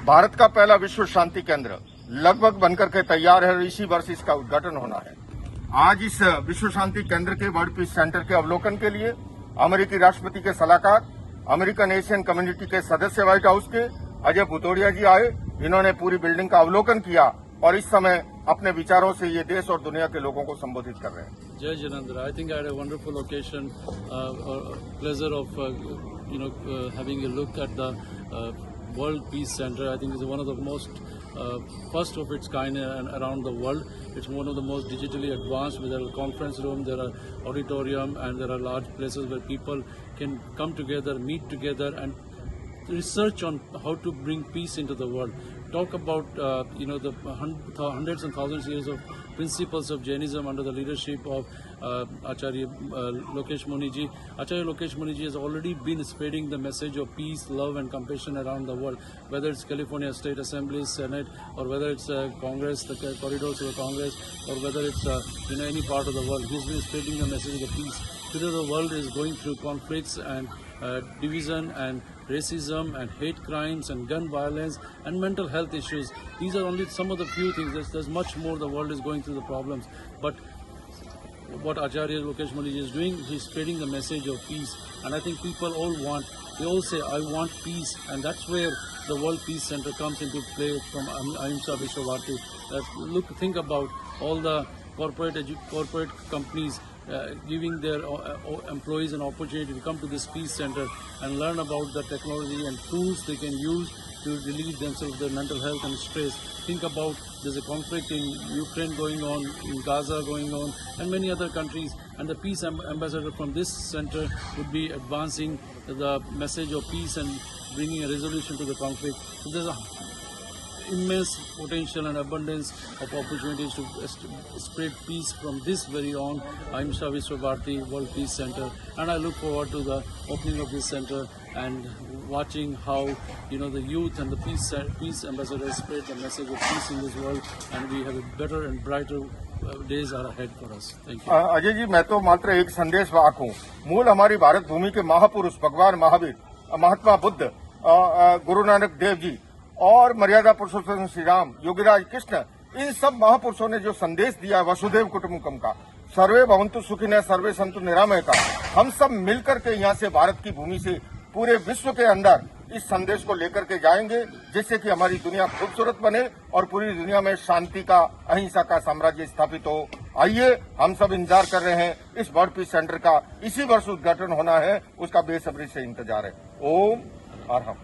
भारत का पहला विश्व शांति केंद्र लगभग बनकर के तैयार है और इसी वर्ष इसका उद्घाटन होना है। आज इस विश्व शांति केंद्र के वर्ल्ड पीस सेंटर के अवलोकन के लिए अमेरिकी राष्ट्रपति के सलाहकार, अमेरिकन एशियन कम्युनिटी के सदस्य व्हाइट हाउस के अजय भुतौड़िया जी आए। इन्होंने पूरी बिल्डिंग का अवलोकन किया और इस समय अपने विचारों से ये देश और दुनिया के लोगों को संबोधित कर रहे हैं। Jai Janandra, I think I had a wonderful occasion, pleasure of having a look at the World Peace Center. I think it's one of the most first of its kind around the world. It's one of the most digitally advanced. There are conference room, there are auditorium, and there are large places where people can come together, meet together, and research on how to bring peace into the world. Talk about the hundreds and thousands of years of principles of Jainism under the leadership of Acharya Lokesh Muniji. Acharya Lokesh Muniji has already been spreading the message of peace, love and compassion around the world, whether it's California State Assembly, Senate, or whether it's Congress, the corridors of the Congress, or whether it's any part of the world. He's been spreading the message of peace. Today the world is going through conflicts and division and racism and hate crimes and gun violence and mental health issues. These are only some of the few things. There's much more. The world is going through the problems. But what Acharya Lokesh Muniji is doing, he's spreading the message of peace. And I think people they all say, I want peace. And that's where the World Peace Center comes into play from Ahimsa Vishwa Bharati. Think about all the corporate companies giving their employees an opportunity to come to this peace center and learn about the technology and tools they can use to relieve themselves of their mental health and stress. Think about there's a conflict in Ukraine going on, in Gaza going on, and many other countries. And the peace ambassador from this center would be advancing the message of peace and bringing a resolution to the conflict. So there's immense potential and abundance of opportunities to spread peace from this very own Ahimsa Vishwa Bharati World Peace Center. And I look forward to the opening of this center and watching how the youth and the peace ambassadors spread the message of peace in this world, and we have a better and brighter days are ahead for us. Thank you. Ajay ji, मैं तो मात्र एक संदेश वाहक हूँ। मूल हमारी भारत भूमि के महापुरुष भगवान महावीर, महात्मा बुद्ध, गुरु नानक देव जी और मर्यादा पुरुषोत्तम श्री राम, योगीराज कृष्ण, इन सब महापुरुषों ने जो संदेश दिया वसुधैव कुटुंबकम का, सर्वे भवन्तु सुखिनः सर्वे सन्तु निरामय का, हम सब मिलकर के यहाँ से भारत की भूमि से पूरे विश्व के अंदर इस संदेश को लेकर के जाएंगे, जिससे कि हमारी दुनिया खूबसूरत बने और पूरी दुनिया में शांति का, अहिंसा का साम्राज्य स्थापित हो। आइए, हम सब इंतजार कर रहे हैं। इस वर्ल्ड पीस सेंटर का इसी वर्ष उद्घाटन होना है, उसका बेसब्री से इंतजार है। ओम अरहम।